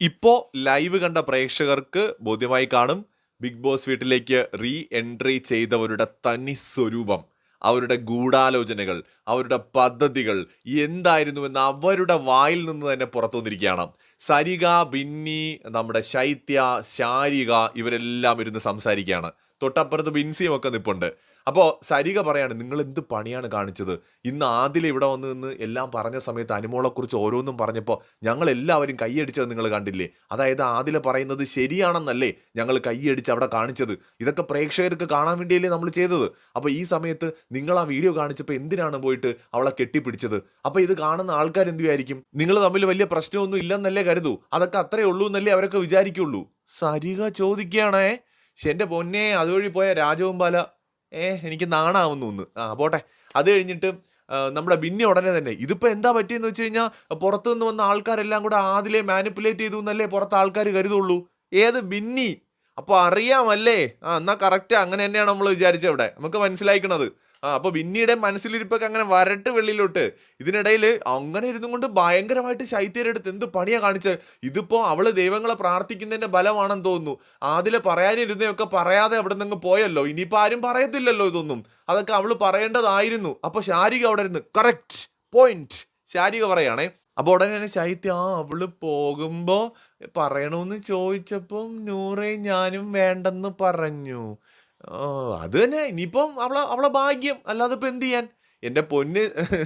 ഇപ്പോൾ ലൈവ് കണ്ട പ്രേക്ഷകർക്ക് ബോധ്യമായി കാണും ബിഗ് ബോസ് വീട്ടിലേക്ക് റീ എൻട്രി ചെയ്തവരുടെ തനി സ്വരൂപം, അവരുടെ ഗൂഢാലോചനകൾ, അവരുടെ പദ്ധതികൾ എന്തായിരുന്നുവെന്ന് അവരുടെ വായിൽ നിന്ന് തന്നെ പുറത്തു വന്നിരിക്കുകയാണ്. സരിക, ബിന്നി, നമ്മുടെ ശൈത്യ, ശാരിക ഇവരെല്ലാം ഇരുന്ന് സംസാരിക്കുകയാണ്. തൊട്ടപ്പുറത്ത് ബിൻസിയും ഒക്കെ നിപ്പുണ്ട്. അപ്പോൾ സരിക പറയാണ്, നിങ്ങൾ എന്ത് പണിയാണ് കാണിച്ചത്? ഇന്ന് ആദില ഇവിടെ വന്ന് നിന്ന് എല്ലാം പറഞ്ഞ സമയത്ത് അനുമോളെക്കുറിച്ച് ഓരോന്നും പറഞ്ഞപ്പോൾ ഞങ്ങൾ എല്ലാവരും കൈയടിച്ചത് നിങ്ങൾ കണ്ടില്ലേ? അതായത് ആദില പറയുന്നത് ശരിയാണെന്നല്ലേ ഞങ്ങൾ കൈയടിച്ച് അവിടെ കാണിച്ചത്? ഇതൊക്കെ പ്രേക്ഷകർക്ക് കാണാൻ വേണ്ടിയല്ലേ നമ്മൾ ചെയ്തത്? അപ്പോൾ ഈ സമയത്ത് നിങ്ങൾ ആ വീഡിയോ കാണിച്ചപ്പോൾ എന്തിനാണ് പോയിട്ട് അവളെ കെട്ടിപ്പിടിച്ചത്? അപ്പോൾ ഇത് കാണുന്ന ആൾക്കാർ എന്ത് വിചാരിക്കും? നിങ്ങൾ തമ്മിൽ വലിയ പ്രശ്നമൊന്നും ഇല്ലെന്നല്ലേ കരുതൂ? അതൊക്കെ അത്രേ ഉള്ളൂ എന്നല്ലേ അവരൊക്കെ വിചാരിക്കുള്ളൂ. സരിക ചോദിക്കുകയാണേ, എൻ്റെ പൊന്നെ അതുവഴി പോയ രാജവെമ്പാല എനിക്ക് നാണാവുന്നു ഒന്ന്. പോട്ടെ. അത് കഴിഞ്ഞിട്ട് നമ്മുടെ ബിന്നി ഉടനെ തന്നെ ഇതിപ്പോൾ എന്താ പറ്റിയെന്ന് വെച്ച് കഴിഞ്ഞാൽ പുറത്തുനിന്ന് വന്ന ആൾക്കാരെല്ലാം കൂടെ ആദിലെ മാനിപ്പുലേറ്റ് ചെയ്തു എന്നല്ലേ പുറത്ത് ആൾക്കാർ കരുതുള്ളൂ. ഏത് ബിന്നി? അപ്പോൾ അറിയാമല്ലേ? എന്നാൽ കറക്റ്റ് അങ്ങനെ തന്നെയാണ് നമ്മൾ വിചാരിച്ചത്. ഇവിടെ നമുക്ക് മനസ്സിലായിക്കണത്. അപ്പോൾ ബിന്നിയുടെ മനസ്സിലിരിപ്പൊക്കെ അങ്ങനെ വരട്ട് വെള്ളിയിലോട്ട്. ഇതിനിടയിൽ അങ്ങനെ ഇരുന്നും കൊണ്ട് ഭയങ്കരമായിട്ട് ശൈത്യരെടുത്ത് എന്ത് പണിയാ കാണിച്ചത്? ഇതിപ്പോൾ അവള് ദൈവങ്ങളെ പ്രാർത്ഥിക്കുന്നതിന്റെ ബലമാണെന്ന് തോന്നുന്നു. ആദിലെ പറയാനിരുന്നതൊക്കെ പറയാതെ അവിടെ നിന്ന് പോയല്ലോ. ഇനിയിപ്പോൾ ആരും പറയത്തില്ലല്ലോ ഇതൊന്നും. അതൊക്കെ അവള് പറയേണ്ടതായിരുന്നു. അപ്പോൾ ശാരിക അവിടെ ഇരുന്ന് കറക്റ്റ് പോയിന്റ് ശാരിക പറയാണേ. അപ്പോൾ ഉടനെ തന്നെ ശൈത്യ അവള് പോകുമ്പോ പറയണമെന്ന് ചോദിച്ചപ്പം നൂറേ ഞാനും വേണ്ടെന്ന് പറഞ്ഞു. അത് തന്നെ. ഇനിയിപ്പം അവളെ ഭാഗ്യം, അല്ലാതെ ഇപ്പം എന്ത് ചെയ്യാൻ? എൻ്റെ പൊന്ന്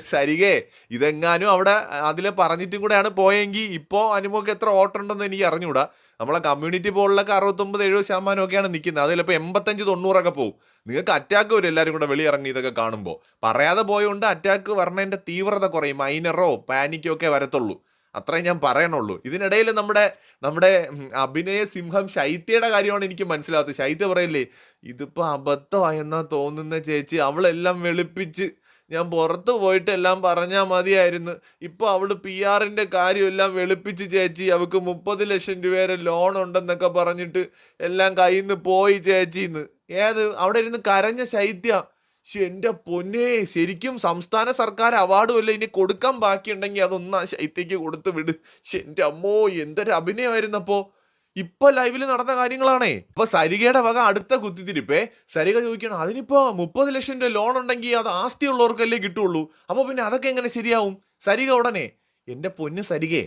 സരികേ, ഇതെങ്ങാനും അവിടെ അതിലെ പറഞ്ഞിട്ടും കൂടെയാണ് പോയെങ്കിൽ ഇപ്പോൾ അനുമോക്ക് എത്ര ഓട്ടം ഉണ്ടെന്ന് എനിക്ക് അറിഞ്ഞുകൂടാ. നമ്മളെ കമ്മ്യൂണിറ്റി പോളിലൊക്കെ 69-70% ഒക്കെയാണ് നിൽക്കുന്നത്. അതിലിപ്പോൾ 85-90 പോകും. നിങ്ങൾക്ക് അറ്റാക്ക് വരും എല്ലാവരും കൂടെ വെളിയിറങ്ങി ഇതൊക്കെ കാണുമ്പോൾ. പറയാതെ പോയതുകൊണ്ട് അറ്റാക്ക് വരണതിൻ്റെ തീവ്രത കുറയും. മൈനറോ പാനിക്കോ ഒക്കെ വരത്തുള്ളൂ. അത്രയും ഞാൻ പറയണുള്ളൂ. ഇതിനിടയിൽ നമ്മുടെ അഭിനയ സിംഹം ശൈത്യയുടെ കാര്യമാണ് എനിക്ക് മനസ്സിലാത്തത്. ശൈത്യ പറയില്ലേ, ഇതിപ്പോൾ അബദ്ധമായെന്നാ തോന്നുന്ന ചേച്ചി, അവളെല്ലാം വെളുപ്പിച്ച് ഞാൻ പുറത്ത് പോയിട്ട് എല്ലാം പറഞ്ഞാൽ മതിയായിരുന്നു. ഇപ്പോൾ അവൾ PR-ൻ്റെ കാര്യമെല്ലാം വെളുപ്പിച്ച് ചേച്ചി, അവൾക്ക് 30 ലക്ഷം രൂപയുടെ ലോൺ ഉണ്ടെന്നൊക്കെ പറഞ്ഞിട്ട് എല്ലാം കയ്യിൽ നിന്ന് പോയി ചേച്ചിന്ന്. അവിടെ ഇരുന്ന് കരഞ്ഞ ശൈത്യ. എൻ്റെ പൊന്നെ, ശരിക്കും സംസ്ഥാന സർക്കാർ അവാർഡ് വല്ല ഇനി കൊടുക്കാൻ ബാക്കിയുണ്ടെങ്കിൽ അതൊന്നാ ശൈത്യക്ക് കൊടുത്ത് വിട്. എൻ്റെ അമ്മോ, എന്തൊരു അഭിനയമായിരുന്നപ്പോ. ഇപ്പൊ ലൈവില് നടന്ന കാര്യങ്ങളാണേ. അപ്പൊ സരികയുടെ വക അടുത്ത കുത്തിത്തിരിപ്പേ. സരിക ചോദിക്കണം, അതിനിപ്പോ 30 ലക്ഷം രൂപ ലോൺ ഉണ്ടെങ്കിൽ അത് ആസ്തി ഉള്ളവർക്കല്ലേ കിട്ടുള്ളൂ. അപ്പൊ പിന്നെ അതൊക്കെ എങ്ങനെ ശരിയാവും? സരിക ഉടനെ, എൻ്റെ പൊന്ന് സരികേ,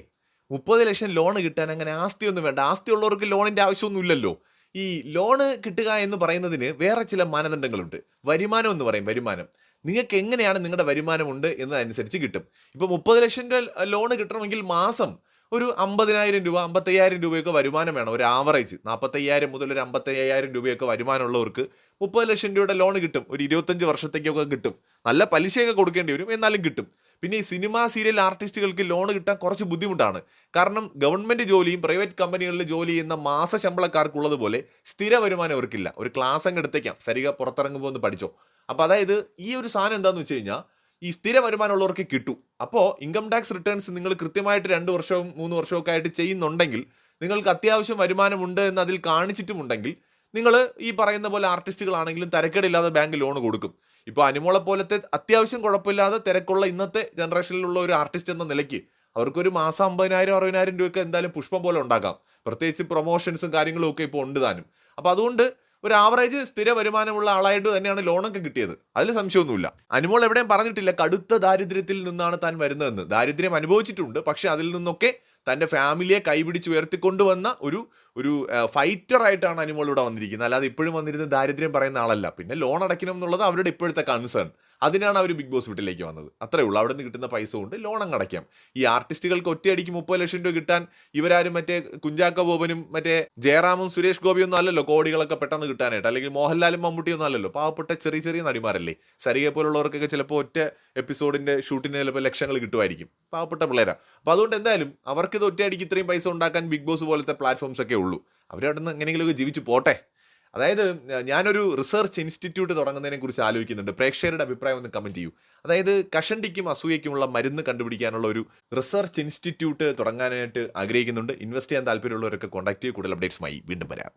30 ലക്ഷം ലോൺ കിട്ടാൻ അങ്ങനെ ആസ്തിയൊന്നും വേണ്ട. ആസ്തി ഉള്ളവർക്ക് ലോണിന്റെ ആവശ്യമൊന്നും ഇല്ലല്ലോ. ഈ ലോണ് കിട്ടുക എന്ന് പറയുന്നതിന് വേറെ ചില മാനദണ്ഡങ്ങളുണ്ട്. വരുമാനം എന്ന് പറയും. വരുമാനം നിങ്ങൾക്ക് എങ്ങനെയാണ് നിങ്ങളുടെ വരുമാനമുണ്ട് എന്നതനുസരിച്ച് കിട്ടും. ഇപ്പോൾ 30 ലക്ഷം രൂപ ലോണ് കിട്ടണമെങ്കിൽ മാസം ഒരു 50,000 രൂപ 55,000 രൂപയൊക്കെ വരുമാനം വേണം. ഒരു ആവറേജ് 45,000 മുതൽ ഒരു 55,000 രൂപയൊക്കെ വരുമാനമുള്ളവർക്ക് 30 ലക്ഷം രൂപയുടെ ലോൺ കിട്ടും. ഒരു 25 വർഷത്തേക്കൊക്കെ കിട്ടും. നല്ല പലിശയൊക്കെ കൊടുക്കേണ്ടി വരും, എന്നാലും കിട്ടും. പിന്നെ ഈ സിനിമ സീരിയൽ ആർട്ടിസ്റ്റുകൾക്ക് ലോൺ കിട്ടാൻ കുറച്ച് ബുദ്ധിമുട്ടാണ്. കാരണം ഗവൺമെന്റ് ജോലിയും പ്രൈവറ്റ് കമ്പനികളിൽ ജോലി ചെയ്യുന്ന മാസ ശമ്പളക്കാർക്കുള്ളതുപോലെ സ്ഥിര വരുമാനം അവർക്കില്ല. ഒരു ക്ലാസ് അങ്ങ് എടുത്തേക്കാം, സരിക പുറത്തിറങ്ങുമ്പോൾ ഒന്ന് പഠിച്ചോ. അപ്പോൾ അതായത് ഈ ഒരു സാധനം എന്താണെന്ന് വെച്ച് കഴിഞ്ഞാൽ ഈ സ്ഥിര വരുമാനമുള്ളവർക്ക് കിട്ടും. അപ്പോൾ ഇൻകം ടാക്സ് റിട്ടേൺസ് നിങ്ങൾ കൃത്യമായിട്ട് 2 വർഷവും 3 വർഷവും ഒക്കെ ആയിട്ട് ചെയ്യുന്നുണ്ടെങ്കിൽ, നിങ്ങൾക്ക് അത്യാവശ്യം വരുമാനമുണ്ട് എന്ന് അതിൽ കാണിച്ചിട്ടുമുണ്ടെങ്കിൽ, നിങ്ങൾ ഈ പറയുന്ന പോലെ ആർട്ടിസ്റ്റുകളാണെങ്കിലും തരക്കേടില്ലാതെ ബാങ്ക് ലോൺ കൊടുക്കും. ഇപ്പോൾ അനുമോളെ പോലത്തെ അത്യാവശ്യം കുഴപ്പമില്ലാതെ തിരക്കുള്ള ഇന്നത്തെ ജനറേഷനിലുള്ള ഒരു ആർട്ടിസ്റ്റ് എന്ന നിലയ്ക്ക് അവർക്കൊരു മാസം 50,000-60,000 രൂപയൊക്കെ എന്തായാലും പുഷ്പം പോലെ ഉണ്ടാക്കാം. പ്രത്യേകിച്ച് പ്രൊമോഷൻസും കാര്യങ്ങളും ഒക്കെ ഇപ്പോൾ ഉണ്ട് താനും. അപ്പോൾ അതുകൊണ്ട് ഒരു ആവറേജ് സ്ഥിര വരുമാനമുള്ള ആളായിട്ട് തന്നെയാണ് ലോണൊക്കെ കിട്ടിയത്. അതിൽ സംശയമൊന്നുമില്ല. അനുമോൾ എവിടെയും പറഞ്ഞിട്ടില്ല കടുത്ത ദാരിദ്ര്യത്തിൽ നിന്നാണ് താൻ വരുന്നതെന്ന്. ദാരിദ്ര്യം അനുഭവിച്ചിട്ടുണ്ട്, പക്ഷെ അതിൽ നിന്നൊക്കെ തൻ്റെ ഫാമിലിയെ കൈപിടിച്ച് ഉയർത്തിക്കൊണ്ടുവന്ന ഒരു ഫൈറ്റർ ആയിട്ടാണ് അനുമോൾ ഇവിടെ വന്നിരിക്കുന്നത്. അല്ലാതെ ഇപ്പോഴും വന്നിരുന്ന ദാരിദ്ര്യം പറയുന്ന ആളല്ല. പിന്നെ ലോൺ അടയ്ക്കണം എന്നുള്ളത് അവരുടെ ഇപ്പോഴത്തെ കൺസേൺ. അതിനാണ് അവർ ബിഗ് ബോസ് വീട്ടിലേക്ക് വന്നത്. അത്രേ ഉള്ളൂ. അവിടെ നിന്ന് കിട്ടുന്ന പൈസ കൊണ്ട് ലോൺ അങ്ങ് അടയ്ക്കാം. ഈ ആർട്ടിസ്റ്റുകൾക്ക് ഒറ്റയടിക്ക് 30 ലക്ഷം രൂപ കിട്ടാൻ ഇവരാരും മറ്റേ കുഞ്ചാക്ക ബോബനും മറ്റേ ജയറാമും സുരേഷ് ഗോപിയൊന്നും അല്ലല്ലോ കോടികളൊക്കെ പെട്ടെന്ന് കിട്ടാനായിട്ട്. അല്ലെങ്കിൽ മോഹൻലാലും മമ്മൂട്ടിയൊന്നും അല്ലല്ലോ. പാവപ്പെട്ട ചെറിയ ചെറിയ നടിമാരല്ലേ. സരികയെ പോലുള്ളവർക്കൊക്കെ ചിലപ്പോൾ ഒറ്റ എപ്പിസോഡിന്റെ ഷൂട്ടിന് ചിലപ്പോൾ ലക്ഷങ്ങൾ കിട്ടുമായിരിക്കും. പാവപ്പെട്ട പിള്ളേരാ. അപ്പോൾ അതുകൊണ്ട് എന്തായാലും അവർക്കിത് ഒറ്റയടിക്ക് ഇത്രയും പൈസ ഉണ്ടാക്കാൻ ബിഗ് ബോസ് പോലത്തെ പ്ലാറ്റ്ഫോംസ് ഒക്കെ ഉള്ളൂ. അവരവിടെ നിന്ന് എങ്ങനെയെങ്കിലുമൊക്കെ ജീവിച്ചു പോട്ടെ. അതായത് ഞാനൊരു റിസർച്ച് ഇൻസ്റ്റിറ്റ്യൂട്ട് തുടങ്ങുന്നതിനെ കുറിച്ച് ആലോചിക്കുന്നുണ്ട്. പ്രേക്ഷകരുടെ അഭിപ്രായം ഒന്ന് കമന്റ് ചെയ്യൂ. അതായത് കഷണ്ടിക്കും അസൂയയ്ക്കുമുള്ള മരുന്ന് കണ്ടുപിടിക്കാനുള്ള ഒരു റിസർച്ച് ഇൻസ്റ്റിറ്റ്യൂട്ട് തുടങ്ങാനായിട്ട് ആഗ്രഹിക്കുന്നുണ്ട്. ഇൻവെസ്റ്റ് ചെയ്യാൻ താല്പര്യമുള്ളവരൊക്കെ കോൺടാക്ട് ചെയ്യും. കൂടുതൽ അപ്ഡേറ്റ്സുമായി വീണ്ടും വരാം.